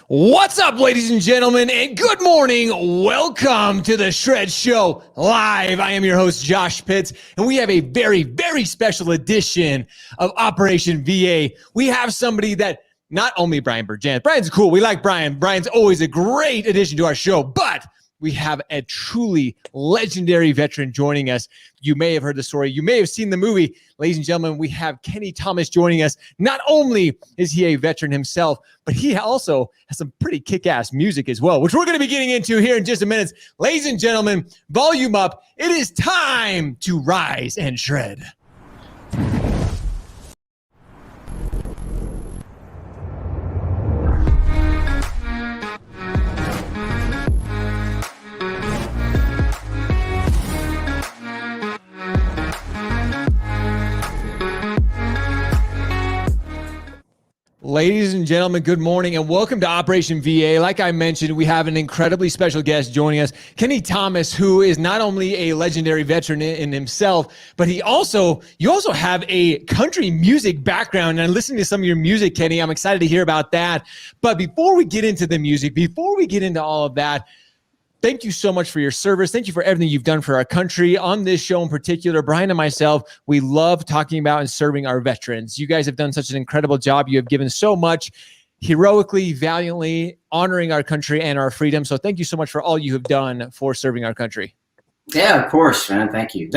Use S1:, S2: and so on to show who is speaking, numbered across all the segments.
S1: What's up, ladies and gentlemen, and good morning. Welcome to the Shred Show Live. I am your host, Josh Pitts, and we have a very, very special edition of Operation VA. We have somebody that not only Brian Burjan. Brian's cool. We like Brian. Brian's always a great addition to our show, but we have a truly legendary veteran joining us. You may have heard the story. You may have seen the movie. Ladies and gentlemen, we have Keni Thomas joining us. Not only is he a veteran himself, but he also has some pretty kick-ass music as well, which we're going to be getting into here in just a minute. Ladies and gentlemen, volume up. It is time to rise and shred. Ladies and gentlemen, good morning and welcome to Operation VA. Like I mentioned, we have an incredibly special guest joining us, Keni Thomas, who is not only a legendary veteran in himself, but you also have a country music background. And listening to some of your music, Keni, I'm excited to hear about that. But before we get into the music, before we get into all of that, thank you so much for your service. Thank you for everything you've done for our country. On this show in particular, Brian and myself, we love talking about and serving our veterans. You guys have done such an incredible job. You have given so much heroically, valiantly, honoring our country and our freedom. So thank you so much for all you have done for serving our country.
S2: Yeah, of course, man. Thank you.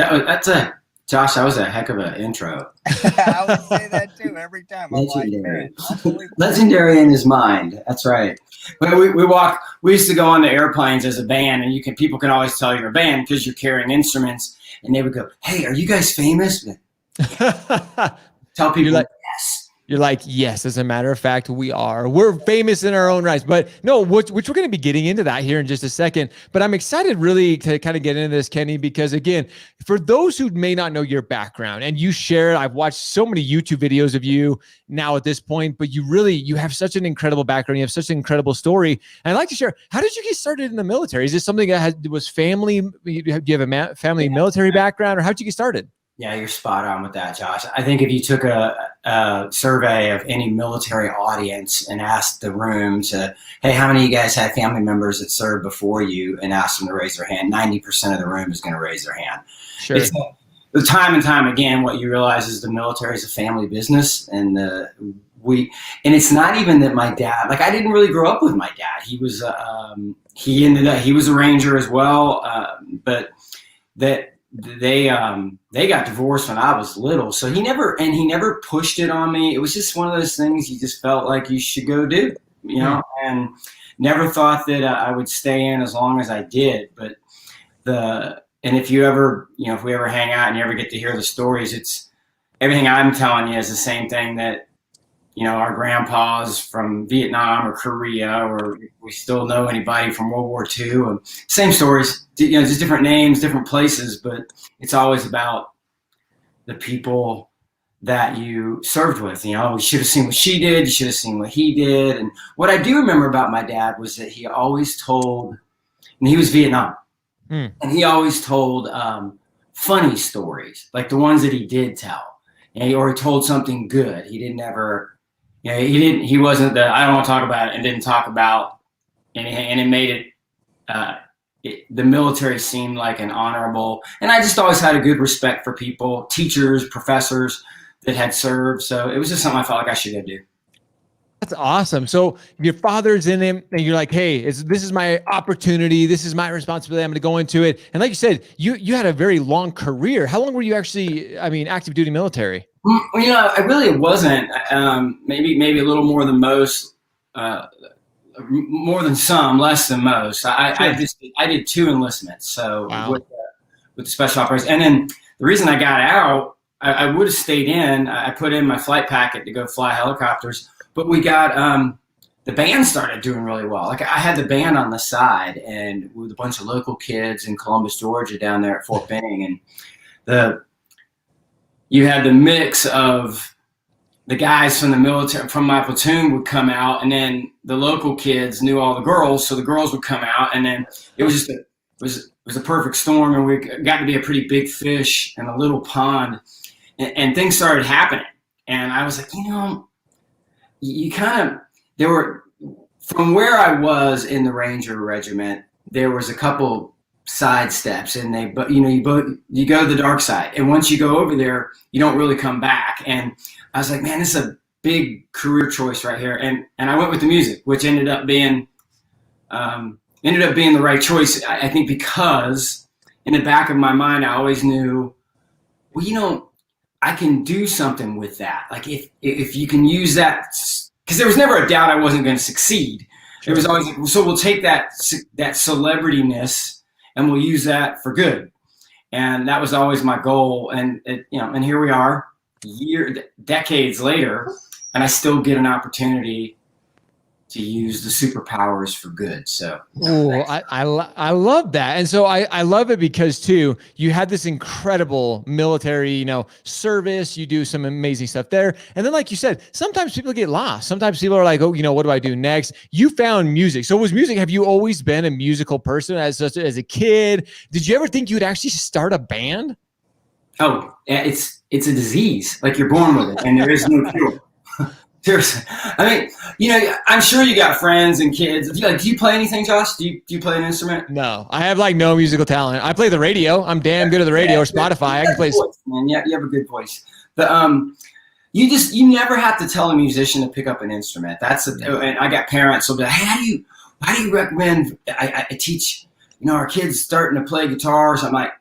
S2: Josh, that was a heck of an intro.
S3: I would say that too every time.
S2: Legendary. Legendary in his mind. That's right. When we used to go on the airplanes as a band, and people can always tell you're a band because you're carrying instruments, and they would go, "Hey, are you guys famous?" Tell people, yes.
S1: You're like, yes, as a matter of fact, we are. We're famous in our own rights. But no, which we're going to be getting into that here in just a second. But I'm excited really to kind of get into this, Keni, because again, for those who may not know your background, and you share, I've watched so many YouTube videos of you now at this point, but you have such an incredible background. You have such an incredible story. And I'd like to share, how did you get started in the military? Is this something that was family? Do you have a family military background, or how did you get started?
S2: Yeah, you're spot on with that, Josh. I think if you took a survey of any military audience and asked the room hey, how many of you guys had family members that served before you, and asked them to raise their hand, 90% of the room is going to raise their hand.
S1: Sure.
S2: It's the time and time again, what you realize is the military is a family business, and it's not even that my dad, like, I didn't really grow up with my dad. He was he was a Ranger as well, but they got divorced when I was little, so he never pushed it on me. It was just one of those things you just felt like you should go do, and never thought that I would stay in as long as I did. But if you ever, if we ever hang out and you ever get to hear the stories, it's everything I'm telling you is the same thing that, our grandpas from Vietnam or Korea, or we still know anybody from World War II. And same stories, just different names, different places, but it's always about the people that you served with. You should have seen what she did. You should have seen what he did. And what I do remember about my dad was that he always told, and he was Vietnam, and he always told funny stories, like the ones that he did tell, or he told something good. He didn't ever... he wasn't I don't want to talk about it, and didn't talk about anything, and it made the military seem like an honorable, and I just always had a good respect for people, teachers, professors that had served. So it was just something I felt like I should go do.
S1: That's awesome. So your father's in him, and you're like, hey, this is my opportunity. This is my responsibility. I'm going to go into it. And like you said, you had a very long career. How long were you actually, active duty military?
S2: Well, I really wasn't. Maybe a little more than most, more than some, less than most. I did 2 enlistments. So
S1: wow.
S2: with the special operations, and then the reason I got out, I would have stayed in. I put in my flight packet to go fly helicopters, but we got the band started doing really well. Like, I had the band on the side, and with a bunch of local kids in Columbus, Georgia, down there at Fort Benning, and you had the mix of the guys from the military, from my platoon, would come out, and then the local kids knew all the girls, so the girls would come out, and then it was just a perfect storm, and we got to be a pretty big fish in a little pond, and things started happening, and I was like, you kind of, from where I was in the Ranger Regiment, there was a couple side steps, and you go to the dark side, and once you go over there, you don't really come back. And I was like, man, this is a big career choice right here, and I went with the music, which ended up being the right choice. I think because in the back of my mind, I always knew, well, I can do something with that. Like if you can use that, because there was never a doubt I wasn't going to succeed. Sure. It was always like, so we'll take that celebrityness and we'll use that for good. And that was always my goal. And and here we are, decades later, and I still get an opportunity to use the superpowers for good. So
S1: I love that. And so I love it because too, you had this incredible military, service, you do some amazing stuff there. And then, like you said, sometimes people get lost. Sometimes people are like, oh, what do I do next? You found music. So was music, have you always been a musical person as a kid? Did you ever think you would actually start a band?
S2: Oh, it's a disease. Like, you're born with it and there is no cure. Seriously. I mean, I'm sure you got friends and kids. Do you play anything, Josh? Do you play an instrument?
S1: No, I have no musical talent. I play the radio. I'm damn good at the radio or Spotify. I can play.
S2: Voice, man. Yeah, you have a good voice. You never have to tell a musician to pick up an instrument. And I got parents who'll be like, hey, why do you recommend I teach, our kids starting to play guitar or something? Like,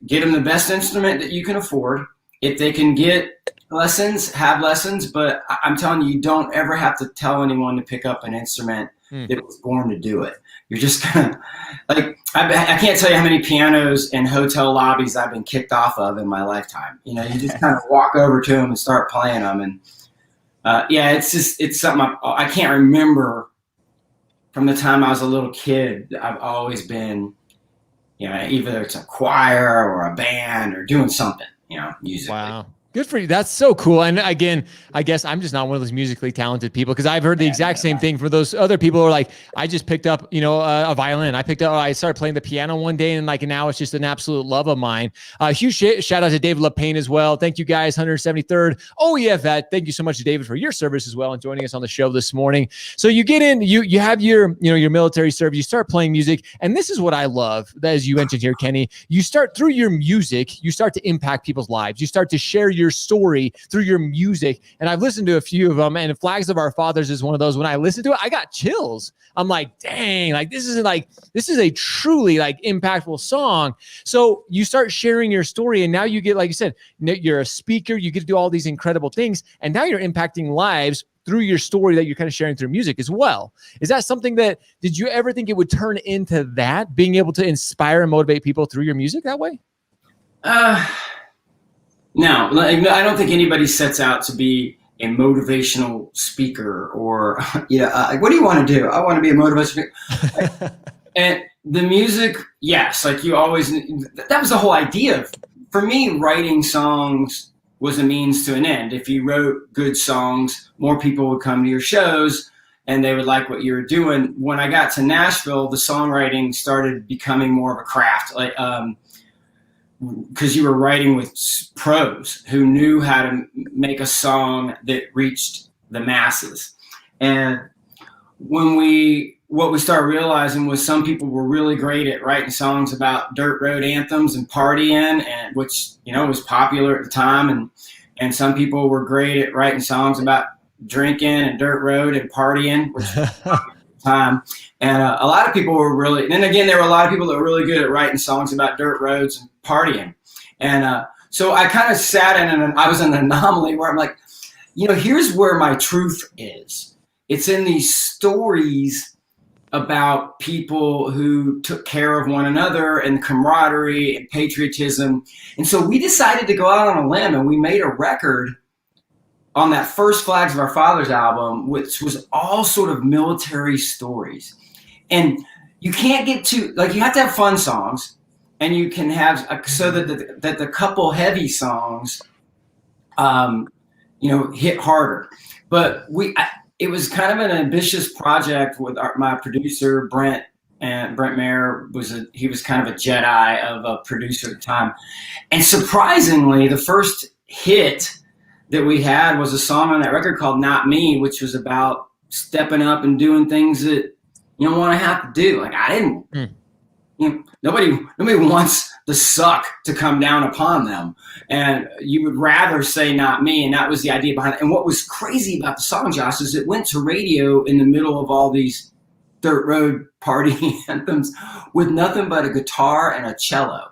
S2: get them the best instrument that you can afford. If they can get lessons, have lessons, but I'm telling you, you don't ever have to tell anyone to pick up an instrument that was born to do it. You're just gonna, like, I can't tell you how many pianos and hotel lobbies I've been kicked off of in my lifetime. You just kind of walk over to them and start playing them. And it's something I can't remember from the time I was a little kid. I've always been, either it's a choir or a band or doing something, musically.
S1: Wow. Good for you. That's so cool. And again, I guess I'm just not one of those musically talented people, because I've heard the exact same thing from those other people who are like, I just picked up, a violin. I started playing the piano one day, and now it's just an absolute love of mine. Huge shout out to David LaPayne as well. Thank you guys. 173rd. Oh yeah, Vet. Thank you so much to David for your service as well and joining us on the show this morning. So you get in, you have your military service, you start playing music. And this is what I love, as you mentioned here, Keni, you start through your music, you start to impact people's lives. You start to share your story through your music. And I've listened to a few of them, and Flags of Our Fathers is one of those. When I listen to it, I got chills. I'm like, dang, this is a truly impactful song. So you start sharing your story, and now you get, like you said, you're a speaker, you get to do all these incredible things, and now you're impacting lives through your story that you're kind of sharing through music as well. Is that something did you ever think it would turn into that, being able to inspire and motivate people through your music that way?
S2: No, I don't think anybody sets out to be a motivational speaker or, what do you want to do? I want to be a motivational speaker. And the music, yes, that was the whole idea. For me, writing songs was a means to an end. If you wrote good songs, more people would come to your shows and they would like what you were doing. When I got to Nashville, the songwriting started becoming more of a craft. Because you were writing with pros who knew how to make a song that reached the masses. And what we started realizing was some people were really great at writing songs about dirt road anthems and partying, and which was popular at the time, and some people were great at writing songs about drinking and dirt road and partying, which was popular at the time. And a lot of people were really, and then again, there were a lot of people that were really good at writing songs about dirt roads and partying. And so I kind of sat I was in an anomaly where I'm like, here's where my truth is. It's in these stories about people who took care of one another and camaraderie and patriotism. And so we decided to go out on a limb, and we made a record on that first Flags of Our Fathers album, which was all sort of military stories. And you can't get too, you have to have fun songs, and you can have, so that the couple heavy songs, hit harder. But it was kind of an ambitious project with my producer, Brent, and Brent Mayer he was kind of a Jedi of a producer at the time. And surprisingly, the first hit that we had was a song on that record called Not Me, which was about stepping up and doing things that you don't want to have to do. Like I didn't, nobody wants the suck to come down upon them. And you would rather say not me. And that was the idea behind it. And what was crazy about the song, Josh, is it went to radio in the middle of all these dirt road party anthems with nothing but a guitar and a cello.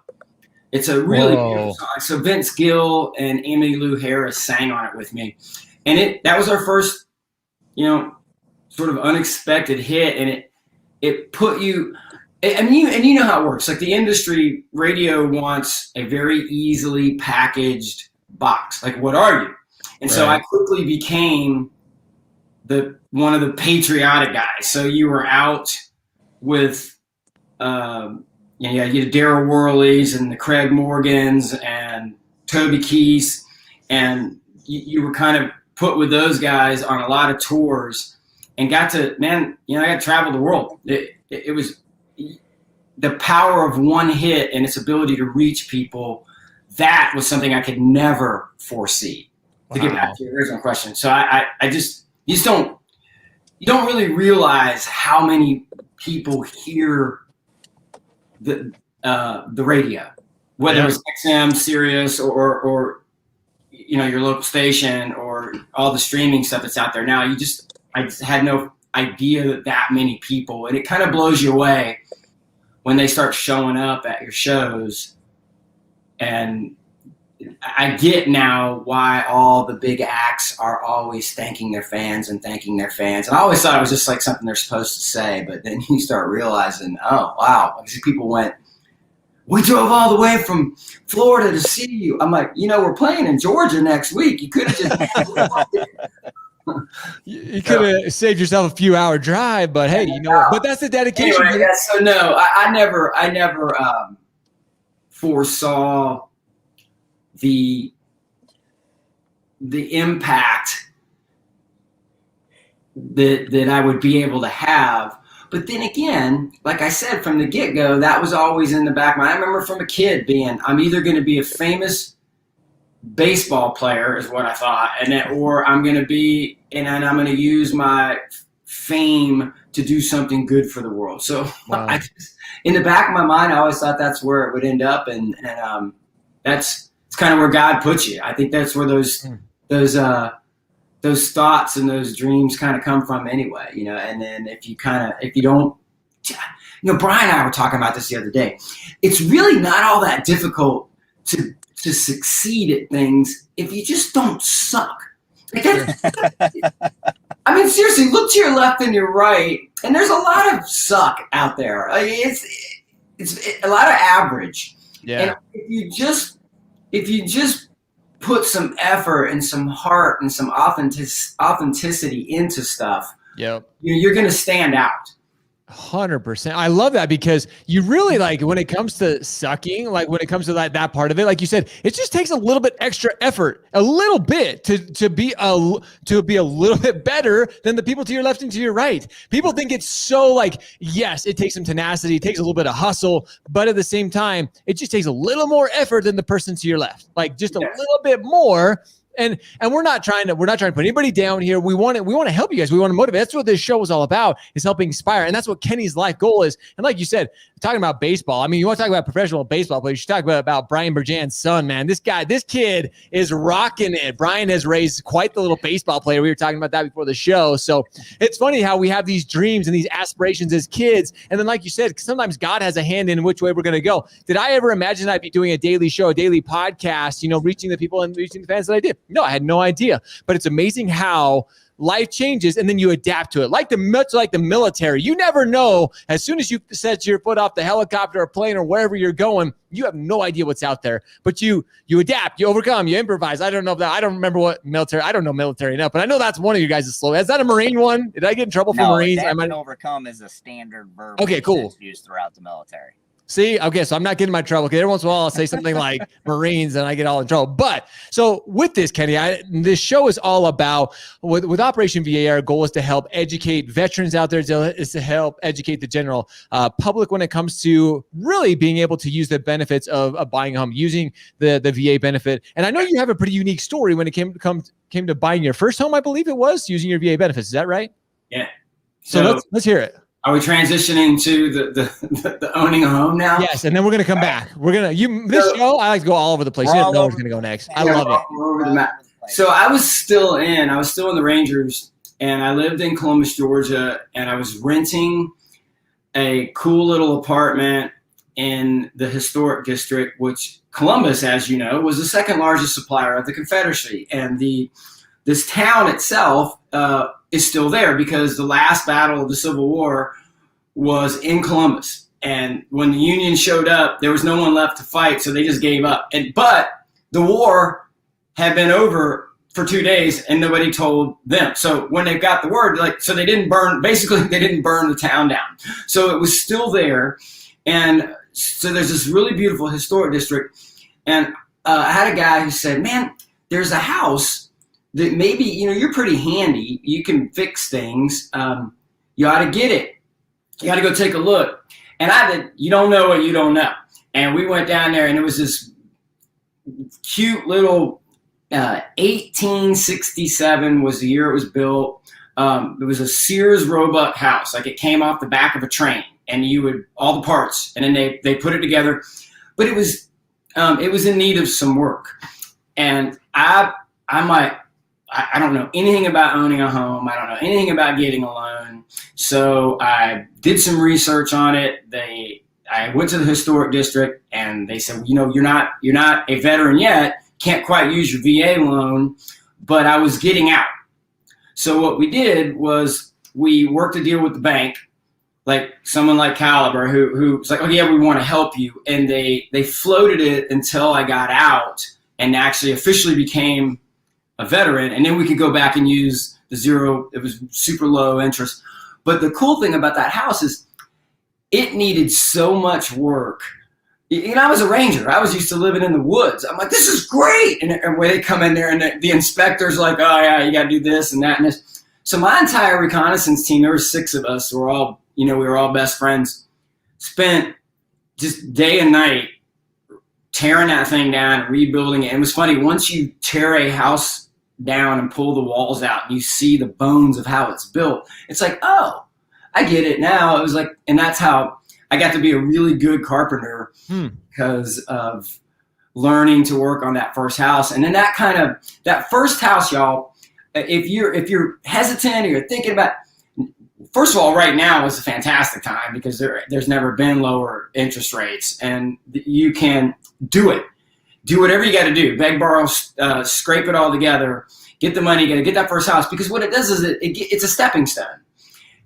S2: It's a really beautiful song. So Vince Gill and Emmylou Harris sang on it with me. And that was our first, sort of unexpected hit. And it put you, and you know how it works. Like the industry, radio wants a very easily packaged box. Like, what are you? And so I quickly became one of the patriotic guys. So you were out with, you had Daryl Worley's and the Craig Morgans and Toby Keith, and you were kind of put with those guys on a lot of tours, and got to travel the world. It was the power of one hit and its ability to reach people. That was something I could never foresee. To get back to your original question, so you don't really realize how many people hear the radio, whether it's XM, Sirius, or your local station, or all the streaming stuff that's out there now. I just had no idea that many people, and it kind of blows you away when they start showing up at your shows. And I get now why all the big acts are always thanking their fans. And I always thought it was just like something they're supposed to say, but then you start realizing, oh, wow, these people went, we drove all the way from Florida to see you. I'm like, we're playing in Georgia next week. You could have just...
S1: You could have saved yourself a few hour drive, but hey, but that's the dedication.
S2: Anyway, so no, I never foresaw the impact that I would be able to have. But then again, like I said, from the get-go, that was always in the back of my mind. I remember from a kid being, I'm either going to be a famous baseball player is what I thought, or I'm going to be, and I'm going to use my fame to do something good for the world. So in the back of my mind, I always thought that's where it would end up. And it's kind of where God puts you. I think that's where those thoughts and those dreams kind of come from anyway, and then if you don't, Brian and I were talking about this the other day. It's really not all that difficult to succeed at things if you just don't suck. Like I mean, seriously, look to your left and your right, and there's a lot of suck out there. It's a lot of average. Yeah. And if you just put some effort and some heart and some authenticity into stuff, you're going to stand out.
S1: 100%. I love that, because you really, like, when it comes to sucking, like when it comes to that part of it, like you said, it just takes a little bit extra effort, a little bit to be a little bit better than the people to your left and to your right. People think it's so, like, yes, it takes some tenacity, it takes a little bit of hustle, but at the same time, it just takes a little more effort than the person to your left, like just a little bit more. And we're not trying to put anybody down here. We want to help you guys. We want to motivate. That's what this show is all about, is helping inspire. And that's what Kenny's life goal is. And like you said, talking about baseball, I mean, you want to talk about professional baseball players, you should talk about Brian Berjan's son, man. This kid is rocking it. Brian has raised quite the little baseball player. We were talking about that before the show. So it's funny how we have these dreams and these aspirations as kids. And then, like you said, sometimes God has a hand in which way we're going to go. Did I ever imagine I'd be doing a daily show, a daily podcast, reaching the people and reaching the fans that I did? No, I had no idea. But it's amazing how life changes and then you adapt to it. Like the military, you never know. As soon as you set your foot off the helicopter or plane or wherever you're going, you have no idea what's out there. But you adapt, you overcome, you improvise. I don't know that. I don't remember what military. I don't know military enough, but I know that's one of you guys' slow. Is that a Marine one? Did I get in trouble for Marines?
S3: Overcome is a standard verb.
S1: Okay, cool.
S3: Used throughout the military.
S1: See, okay, so I'm not getting in my trouble. Okay, every once in a while I'll say something like Marines and I get all in trouble. But so with this, Kenny, this show is all about, with Operation VA, our goal is to help educate veterans out there, is to help educate the general public when it comes to really being able to use the benefits of buying a home, using the VA benefit. And I know you have a pretty unique story when it came to buying your first home, I believe it was, using your VA benefits. Is that right?
S2: Yeah.
S1: So let's hear it.
S2: Are we transitioning to the owning a home now?
S1: Yes, and then we're gonna come back. We're gonna this show. I like to go all over the place. You don't know where it's gonna go next. I love it.
S2: We're over the map. So I was still in the Rangers, and I lived in Columbus, Georgia, and I was renting a cool little apartment in the historic district, which Columbus, as you know, was the second largest supplier of the Confederacy, and this town itself is still there because the last battle of the Civil War was in Columbus. And when the Union showed up, there was no one left to fight, so they just gave up. But the war had been over for 2 days, and nobody told them. So when they got the word, so they didn't burn the town down. So it was still there. And so there's this really beautiful historic district. And I had a guy who said, man, there's a house that maybe, you're pretty handy. You can fix things. You ought to get it. You got to go take a look. And I did, you don't know what you don't know. And we went down there, and it was this cute little 1867 was the year it was built. It was a Sears Roebuck house. Like, it came off the back of a train, and all the parts, and then they put it together. But it was in need of some work. And I don't know anything about owning a home. I don't know anything about getting a loan. So I did some research on it. I went to the historic district, and they said, you're not a veteran yet. Can't quite use your VA loan, but I was getting out. So what we did was we worked a deal with the bank, like someone like Caliber, who was like, oh yeah, we want to help you. And they floated it until I got out and actually officially became a veteran, and then we could go back and use the zero. It was super low interest. But the cool thing about that house is it needed so much work. I was a Ranger. I was used to living in the woods. I'm like, this is great. And when they come in there, and the inspector's like, oh yeah, you got to do this and that and this. So my entire reconnaissance team, there were 6 of us. We were all best friends. Spent just day and night tearing that thing down and rebuilding it. And it was funny, once you tear a house down and pull the walls out and you see the bones of how it's built, it's like, oh, I get it now. It was like, and that's how I got to be a really good carpenter because of learning to work on that first house. And then that first house, y'all, if you're hesitant or you're thinking about, first of all, right now is a fantastic time because there's never been lower interest rates, and you can do it. Do whatever you got to do. Beg, borrow, scrape it all together. Get the money. You got to get that first house, because what it does is it's a stepping stone.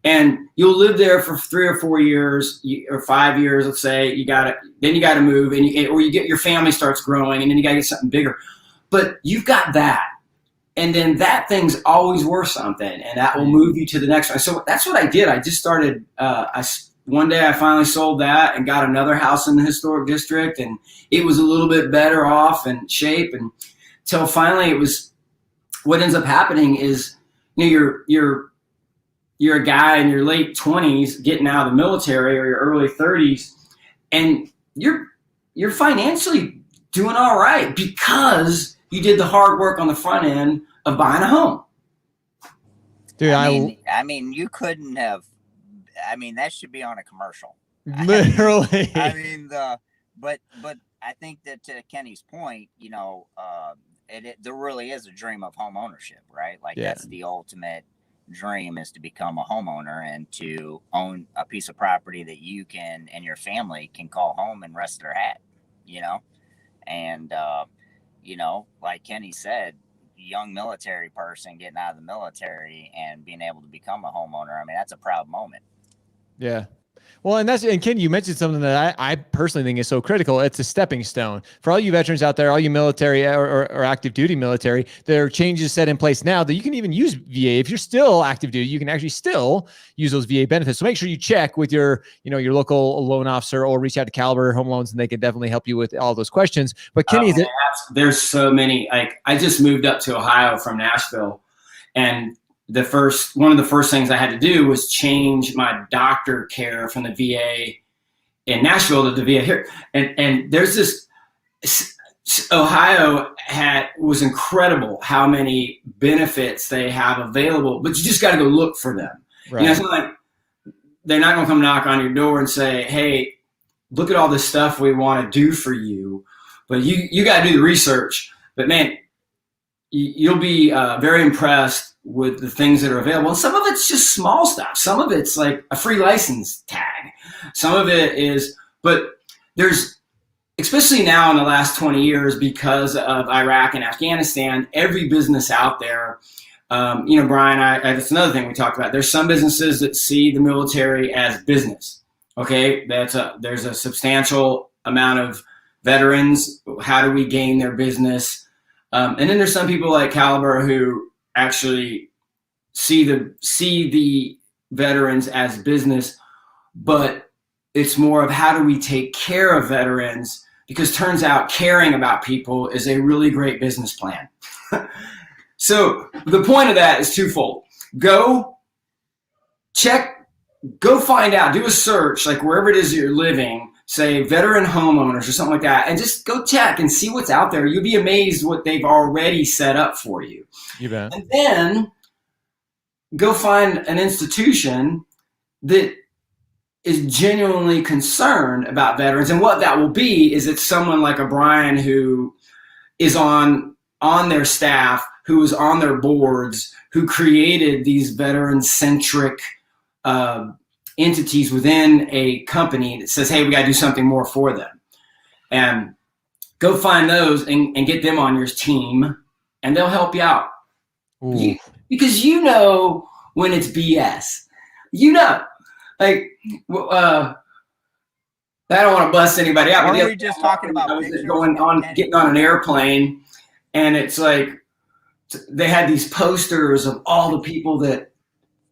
S2: And you'll live there for 3 or 4 years or 5 years, let's say. Then you got to move, or you get your family starts growing, and then you got to get something bigger. But you've got that. And then that thing's always worth something, and that will move you to the next one. So that's what I did. I just started. One day I finally sold that and got another house in the historic district, and it was a little bit better off in shape. And till finally, it was. What ends up happening is, you're a guy in your late 20s getting out of the military, or your early 30s, and you're financially doing all right because you did the hard work on the front end of buying a home.
S1: Dude,
S3: I mean, you couldn't have. I mean, that should be on a commercial.
S1: Literally.
S3: But I think that, to Kenny's point, there really is a dream of home ownership, right? Like, that's the ultimate dream, is to become a homeowner and to own a piece of property that you can and your family can call home and rest their hat, and like Kenny said, young military person getting out of the military and being able to become a homeowner. I mean, that's a proud moment.
S1: Yeah. Well, and Ken, you mentioned something that I personally think is so critical. It's a stepping stone for all you veterans out there, all you military or active duty military. There are changes set in place now that you can even use VA. If you're still active duty, you can actually still use those VA benefits. So make sure you check with your local loan officer, or reach out to Caliber Home Loans, and they can definitely help you with all those questions. But Kenny,
S2: there's so many. Like, I just moved up to Ohio from Nashville, and one of the first things I had to do was change my doctor care from the VA in Nashville to the VA here. And there's this, Ohio was incredible how many benefits they have available, but you just got to go look for them.
S1: Right.
S2: You know, it's not like they're not going to come knock on your door and say, hey, look at all this stuff we want to do for you, but you got to do the research. But man, you'll be very impressed with the things that are available. And some of it's just small stuff. Some of it's like a free license tag. Some of it is, but there's, especially now in the last 20 years, because of Iraq and Afghanistan, every business out there, you know, Brian, that's another thing we talked about. There's some businesses that see the military as business. Okay, there's a substantial amount of veterans. How do we gain their business? And then there's some people like Caliber who actually see the veterans as business, but it's more of how do we take care of veterans, because turns out caring about people is a really great business plan. So the point of that is twofold. Go find out, do a search, like wherever it is you're living, say veteran homeowners or something like that, and just go check and see what's out there. You'll be amazed what they've already set up for you.
S1: You bet.
S2: And then go find an institution that is genuinely concerned about veterans. And what that will be is it's someone like a Brian who is on their staff, who is on their boards, who created these veteran-centric entities within a company that says, hey, we got to do something more for them. And go find those and get them on your team, and they'll help you out. Because you know when it's BS. You know. Like, I don't want to bust anybody out.
S3: What were we just talking about?
S2: Getting on an airplane, and it's like they had these posters of all the people that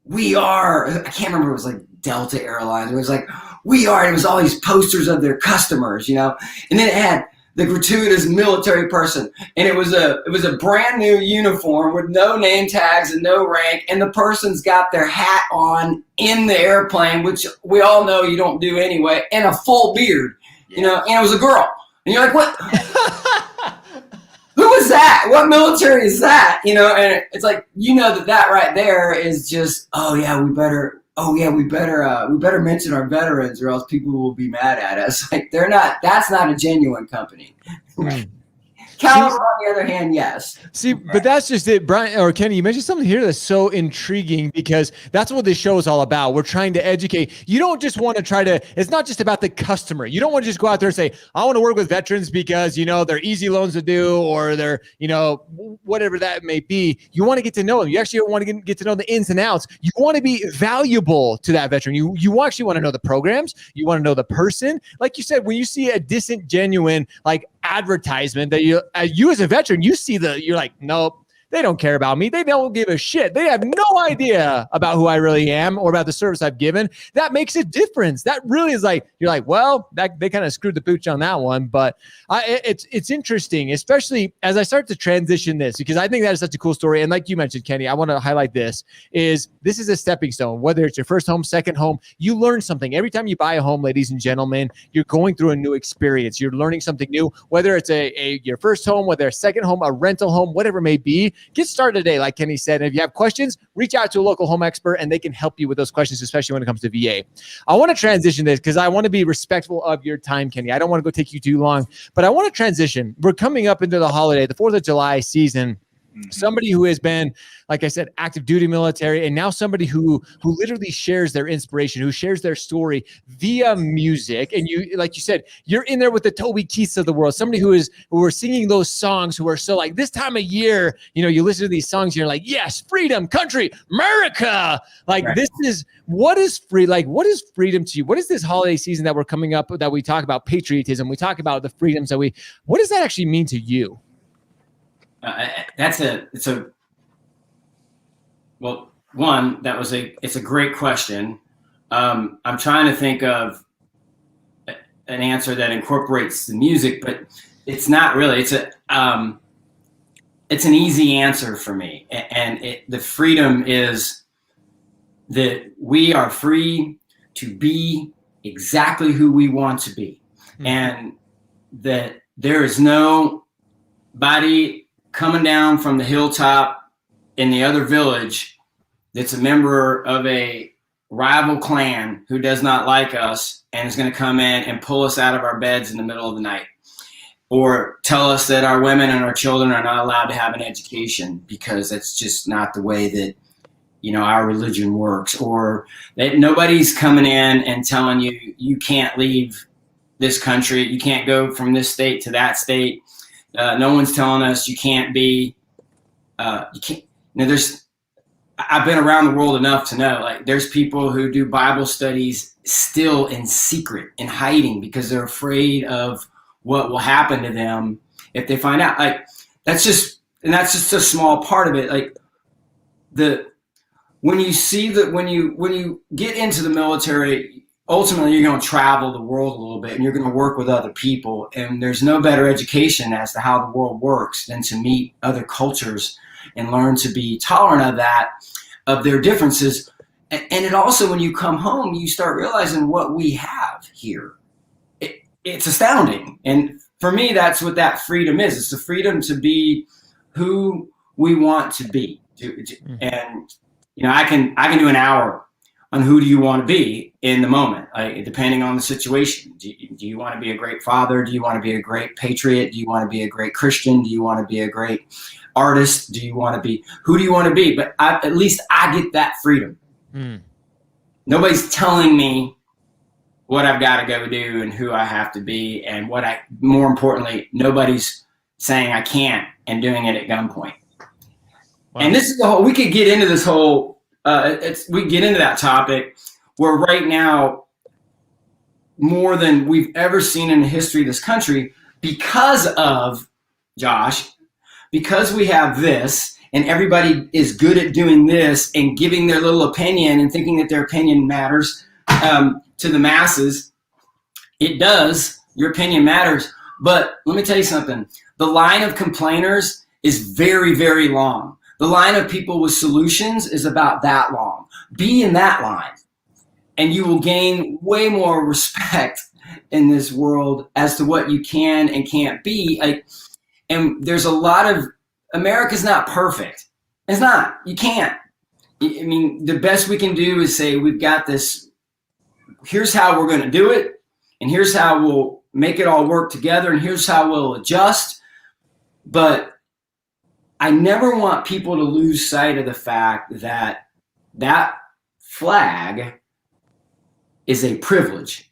S2: we are. I can't remember. It was like Delta Airlines. It was like we are. And it was all these posters of their customers, you know. And then it had the gratuitous military person, and it was a brand new uniform with no name tags and no rank, and the person's got their hat on in the airplane, which we all know you don't do anyway, and a full beard, you know, and it was a girl, and you're like, what? Who is that? What military is that? You know, and it's like, you know, that right there is just, we better mention our veterans or else people will be mad at us. Like, that's not a genuine company. Caliber, on the other hand, yes.
S1: See, but that's just it, Brian or Kenny. You mentioned something here that's so intriguing, because that's what this show is all about. We're trying to educate. You don't just want to it's not just about the customer. You don't want to just go out there and say, I want to work with veterans because, you know, they're easy loans to do, or they're, you know, whatever that may be. You want to get to know them. You actually want to get to know the ins and outs. You want to be valuable to that veteran. You actually want to know the programs. You want to know the person. Like you said, when you see a disingenuine, like, advertisement that you as a veteran, you're like, nope, they don't care about me. They don't give a shit. They have no idea about who I really am or about the service I've given. That makes a difference. That really is like, you're like, well, they kind of screwed the pooch on that one. But it's interesting, especially as I start to transition this, because I think that is such a cool story. And like you mentioned, Kenny, I want to highlight this is a stepping stone. Whether it's your first home, second home, you learn something. Every time you buy a home, ladies and gentlemen, you're going through a new experience. You're learning something new, whether it's your first home, whether a second home, a rental home, whatever it may be. Get started today, like Kenny said. And if you have questions, reach out to a local home expert, and they can help you with those questions, especially when it comes to VA. I want to transition this because I want to be respectful of your time, Kenny. I don't want to go take you too long, but I want to transition. We're coming up into the holiday, the 4th of July season. Somebody who has been, like I said, active duty military, and now somebody who literally shares their inspiration, who shares their story via music. And you, like you said, you're in there with the Toby Keiths of the world, somebody who are singing those songs, who are so like this time of year, you know, you listen to these songs, and you're like, yes, freedom, country, America. Like, right. What is freedom to you? What is this holiday season that we're coming up, that we talk about patriotism? We talk about the freedoms what does that actually mean to you?
S2: It's a great question. I'm trying to think of an answer that incorporates the music, but it's not really. It's an easy answer for me, and the freedom is that we are free to be exactly who we want to be, and that there is nobody coming down from the hilltop in the other village that's a member of a rival clan who does not like us and is going to come in and pull us out of our beds in the middle of the night, or tell us that our women and our children are not allowed to have an education because that's just not the way that, you know, our religion works, or that nobody's coming in and telling you, you can't leave this country, you can't go from this state to that state. No one's telling us you can't be, you can't, you know, I've been around the world enough to know, like, there's people who do Bible studies still in secret, in hiding, because they're afraid of what will happen to them if they find out. Like, that's just a small part of it. Like, when you get into the military, ultimately you're going to travel the world a little bit, and you're going to work with other people. And there's no better education as to how the world works than to meet other cultures and learn to be tolerant of their differences. And it also, when you come home, you start realizing what we have here. It's astounding. And for me, that's what that freedom is. It's the freedom to be who we want to be. And, you know, I can do an hour on who do you want to be in the moment, depending on the situation. Do you want to be a great father? Do you want to be a great patriot? Do you want to be a great Christian? Do you want to be a great artist? Do you want to be, who do you want to be? But at least I get that freedom. Nobody's telling me what I've got to go do and who I have to be, and more importantly, nobody's saying I can't and doing it at gunpoint. Wow. And this is we could get into this whole, we get into that topic where right now, more than we've ever seen in the history of this country, because we have this, and everybody is good at doing this and giving their little opinion and thinking that their opinion matters to the masses. It does. Your opinion matters. But let me tell you something. The line of complainers is very, very long. The line of people with solutions is about that long. Be in that line, and you will gain way more respect in this world as to what you can and can't be. And there's a lot of, America's not perfect. It's not. You can't. I mean, the best we can do is say, we've got this, here's how we're going to do it, and here's how we'll make it all work together, and here's how we'll adjust. But I never want people to lose sight of the fact that that flag is a privilege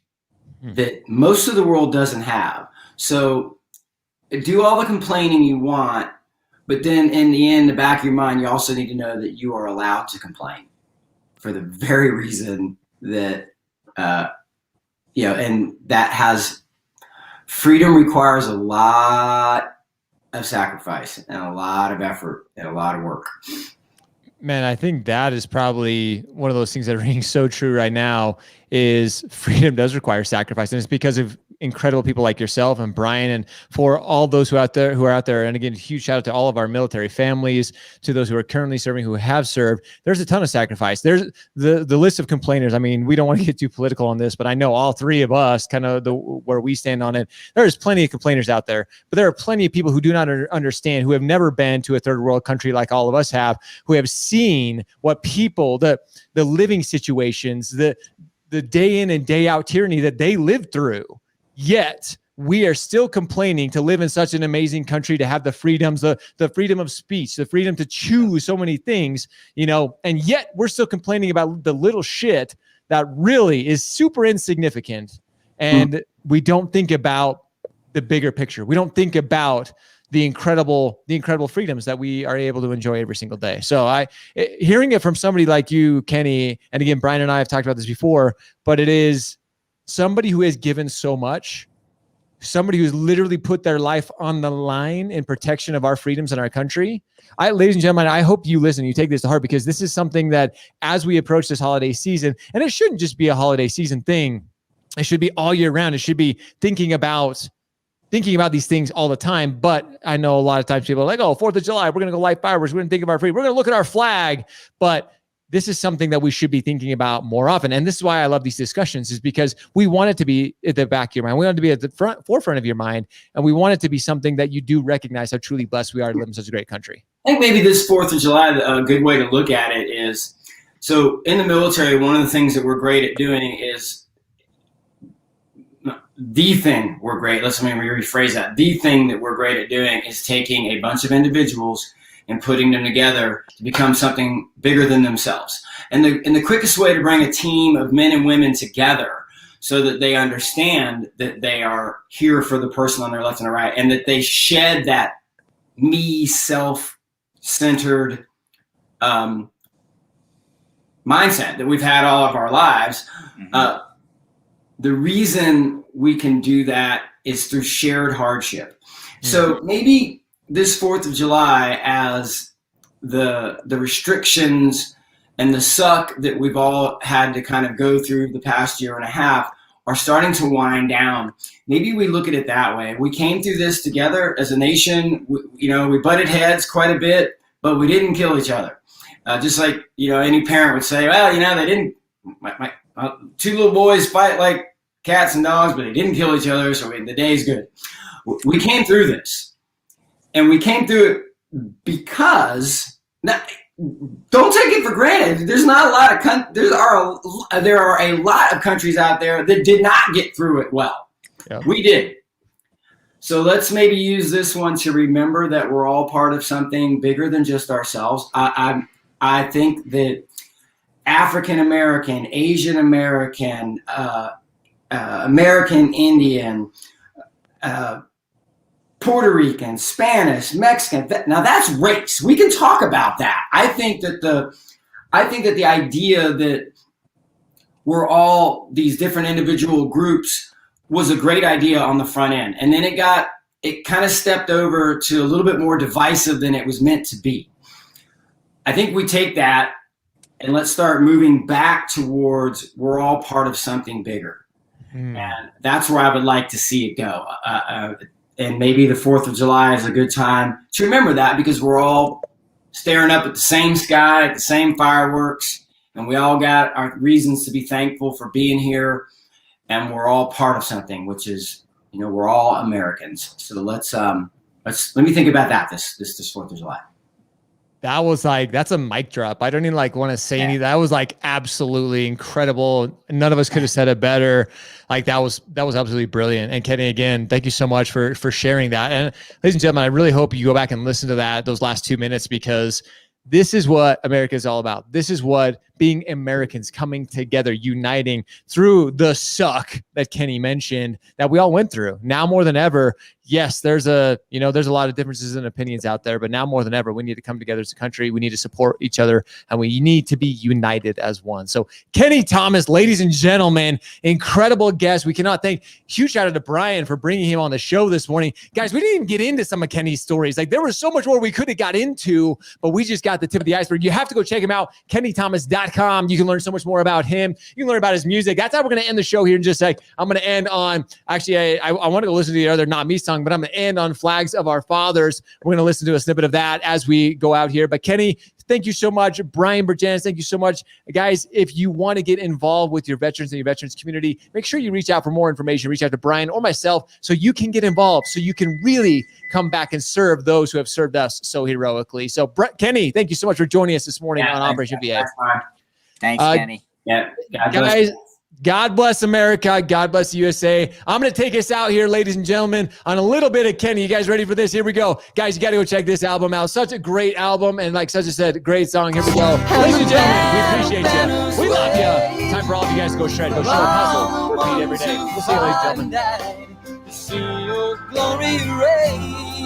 S2: that most of the world doesn't have. So do all the complaining you want, but then in the end, the back of your mind, you also need to know that you are allowed to complain for the very reason that, and that has, freedom requires a lot of sacrifice and a lot of effort and a lot of work.
S1: Man, I think that is probably one of those things that are ringing so true right now, is freedom does require sacrifice. And it's because of incredible people like yourself and Brian, and for all those who are out there. And again, huge shout out to all of our military families, to those who are currently serving, who have served. There's a ton of sacrifice. There's the list of complainers. I mean, we don't want to get too political on this, but I know all three of us, kind of where we stand on it. There's plenty of complainers out there, but there are plenty of people who do not understand, who have never been to a third world country like all of us have, who have seen what people, the living situations, the day in and day out tyranny that they lived through. Yet we are still complaining to live in such an amazing country, to have the freedoms, the freedom of speech, the freedom to choose so many things, and yet we're still complaining about the little shit that really is super insignificant. And we don't think about the bigger picture. We don't think about the incredible freedoms that we are able to enjoy every single day. So hearing it from somebody like you, Keni, and again, Brian and I have talked about this before, but it is somebody who has given so much, somebody who's literally put their life on the line in protection of our freedoms in our country. Ladies and gentlemen, I hope you listen, you take this to heart, because this is something that, as we approach this holiday season, and it shouldn't just be a holiday season thing, it should be all year round. It should be thinking about these things all the time. But I know a lot of times people are like, oh, 4th of July, we're going to go light fireworks. We're going to think of our freedom. We're going to look at our flag. But this is something that we should be thinking about more often. And this is why I love these discussions, is because we want it to be at the back of your mind. We want it to be at the forefront of your mind. And we want it to be something that you do recognize how truly blessed we are to live in such a great country.
S2: I think maybe this 4th of July, a good way to look at it is So in the military, one of the things that we're great at doing is the thing we're great. Let me rephrase that. The thing that we're great at doing is taking a bunch of individuals and putting them together to become something bigger than themselves. And the quickest way to bring a team of men and women together so that they understand that they are here for the person on their left and their right, and that they shed that me, self-centered mindset that we've had all of our lives. The reason we can do that is through shared hardship. So maybe this 4th of July, as the restrictions and the suck that we've all had to kind of go through the past year and a half are starting to wind down. Maybe we look at it that way. We came through this together as a nation. We butted heads quite a bit, but we didn't kill each other. Just like, any parent would say, well, they didn't, my 2 little boys fight like cats and dogs, but they didn't kill each other, so the day's good. We came through this, and we came through it because, now, don't take it for granted. There's not a lot of there are a lot of countries out there that did not get through it well. Yeah. We did. So let's maybe use this one to remember that we're all part of something bigger than just ourselves. I think that African American, Asian American, American Indian, Puerto Rican, Spanish, Mexican. Now that's race. We can talk about that. I think that the idea that we're all these different individual groups was a great idea on the front end, and then it kind of stepped over to a little bit more divisive than it was meant to be. I think we take that and let's start moving back towards we're all part of something bigger, and that's where I would like to see it go. And maybe the 4th of July is a good time to remember that, because we're all staring up at the same sky, at the same fireworks, and we all got our reasons to be thankful for being here, and we're all part of something, which is, we're all Americans. So let me think about that this 4th of July.
S1: That was that's a mic drop. I don't even want to say anything. That was absolutely incredible. None of us could have said it better. That was absolutely brilliant. And Keni, again, thank you so much for sharing that. And ladies and gentlemen, I really hope you go back and listen to those last 2 minutes, because this is what America is all about. This is what being Americans, coming together, uniting through the suck that Keni mentioned that we all went through. Now more than ever, yes, there's a lot of differences in opinions out there, but now more than ever, we need to come together as a country. We need to support each other, and we need to be united as one. So Keni Thomas, ladies and gentlemen, incredible guest. We cannot thank. Huge shout out to Brian for bringing him on the show this morning. Guys, we didn't even get into some of Keni's stories. There was so much more we could have got into, but we just got the tip of the iceberg. You have to go check him out, KeniThomas.com. You can learn so much more about him. You can learn about his music. That's how we're going to end the show here in just a sec. I'm going to end on, actually, I want to go listen to the other Not Me song, but I'm going to end on Flags of Our Fathers. We're going to listen to a snippet of that as we go out here. But Keni, thank you so much. Brian Berjanis, thank you so much. Guys, if you want to get involved with your veterans and your veterans community, make sure you reach out for more information. Reach out to Brian or myself so you can get involved, so you can really come back and serve those who have served us so heroically. So Keni, thank you so much for joining us this morning on Operation VA.
S3: Thanks, Keni.
S2: Yeah,
S1: guys, God bless America. God bless the USA. I'm going to take us out here, ladies and gentlemen, on a little bit of Keni. You guys ready for this? Here we go. Guys, you got to go check this album out. Such a great album. And like Such said, great song. Here we go. Ladies and gentlemen, we appreciate you. We love you. Time for all of you guys to go shred. Go show up, hustle, repeat every day. We'll see you, ladies and gentlemen.
S4: See your glory rays.